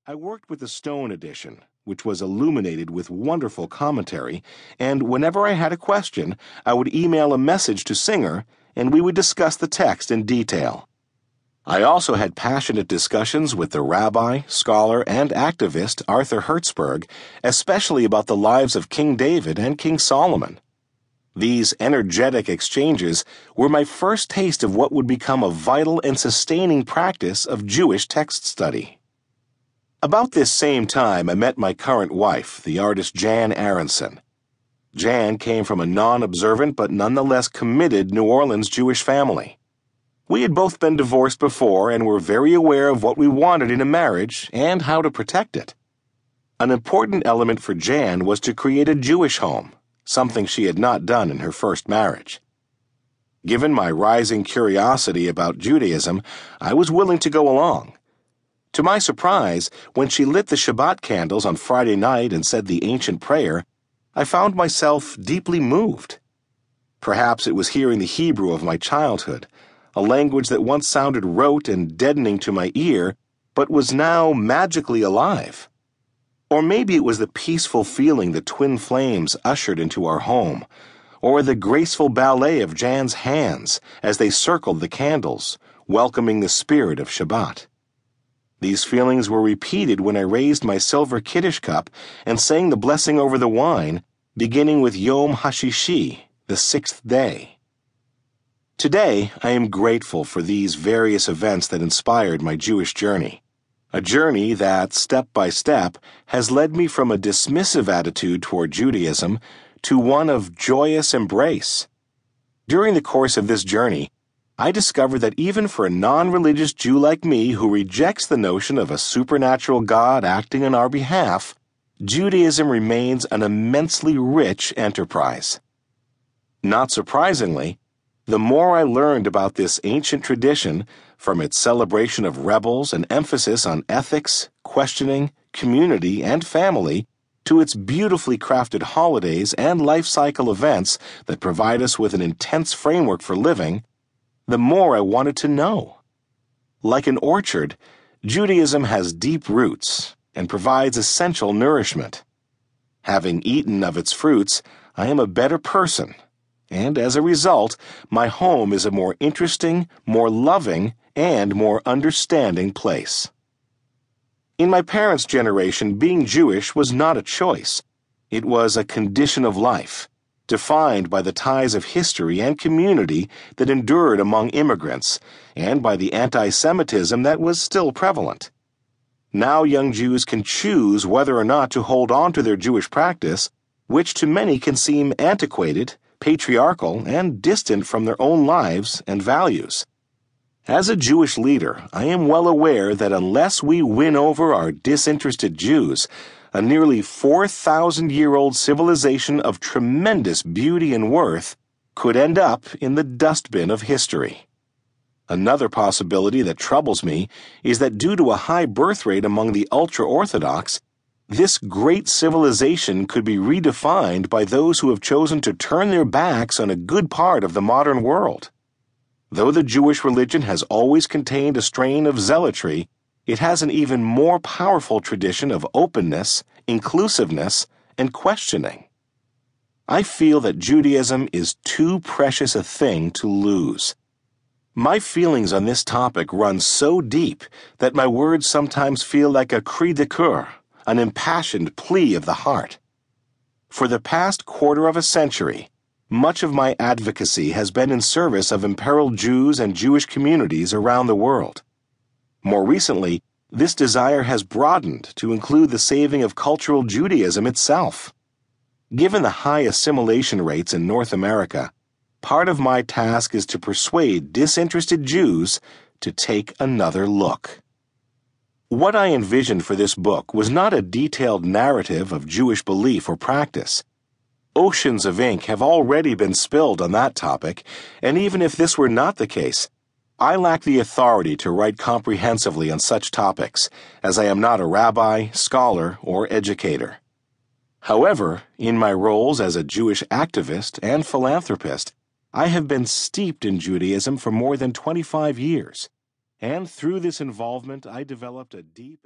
I worked with the Stone edition, which was illuminated with wonderful commentary, and whenever I had a question, I would email a message to Singer, and we would discuss the text in detail. I also had passionate discussions with the rabbi, scholar, and activist Arthur Hertzberg, especially about the lives of King David and King Solomon. These energetic exchanges were my first taste of what would become a vital and sustaining practice of Jewish text study. About this same time, I met my current wife, the artist Jan Aronson. Jan came from a non-observant but nonetheless committed New Orleans Jewish family. We had both been divorced before and were very aware of what we wanted in a marriage and how to protect it. An important element for Jan was to create a Jewish home, something she had not done in her first marriage. Given my rising curiosity about Judaism, I was willing to go along. To my surprise, when she lit the Shabbat candles on Friday night and said the ancient prayer, I found myself deeply moved. Perhaps it was hearing the Hebrew of my childhood, a language that once sounded rote and deadening to my ear, but was now magically alive. Or maybe it was the peaceful feeling the twin flames ushered into our home, or the graceful ballet of Jan's hands as they circled the candles, welcoming the spirit of Shabbat. These feelings were repeated when I raised my silver Kiddush cup and sang the blessing over the wine, beginning with Yom HaShishi, the sixth day. Today, I am grateful for these various events that inspired my Jewish journey. A journey that, step by step, has led me from a dismissive attitude toward Judaism to one of joyous embrace. During the course of this journey, I discovered that even for a non-religious Jew like me who rejects the notion of a supernatural God acting on our behalf, Judaism remains an immensely rich enterprise. Not surprisingly, the more I learned about this ancient tradition, from its celebration of rebels and emphasis on ethics, questioning, community, and family, to its beautifully crafted holidays and life cycle events that provide us with an intense framework for living, the more I wanted to know. Like an orchard, Judaism has deep roots and provides essential nourishment. Having eaten of its fruits, I am a better person, and as a result, my home is a more interesting, more loving, and more understanding place. In my parents' generation, being Jewish was not a choice. It was a condition of life, defined by the ties of history and community that endured among immigrants, and by the anti-Semitism that was still prevalent. Now young Jews can choose whether or not to hold on to their Jewish practice, which to many can seem antiquated, patriarchal, and distant from their own lives and values. As a Jewish leader, I am well aware that unless we win over our disinterested Jews, a nearly 4,000-year-old civilization of tremendous beauty and worth could end up in the dustbin of history. Another possibility that troubles me is that due to a high birth rate among the ultra-Orthodox, this great civilization could be redefined by those who have chosen to turn their backs on a good part of the modern world. Though the Jewish religion has always contained a strain of zealotry, it has an even more powerful tradition of openness, inclusiveness, and questioning. I feel that Judaism is too precious a thing to lose. My feelings on this topic run so deep that my words sometimes feel like a cri de coeur, an impassioned plea of the heart. For the past quarter of a century, much of my advocacy has been in service of imperiled Jews and Jewish communities around the world. More recently, this desire has broadened to include the saving of cultural Judaism itself. Given the high assimilation rates in North America, part of my task is to persuade disinterested Jews to take another look. What I envisioned for this book was not a detailed narrative of Jewish belief or practice. Oceans of ink have already been spilled on that topic, and even if this were not the case, I lack the authority to write comprehensively on such topics, as I am not a rabbi, scholar, or educator. However, in my roles as a Jewish activist and philanthropist, I have been steeped in Judaism for more than 25 years, and through this involvement I developed a deep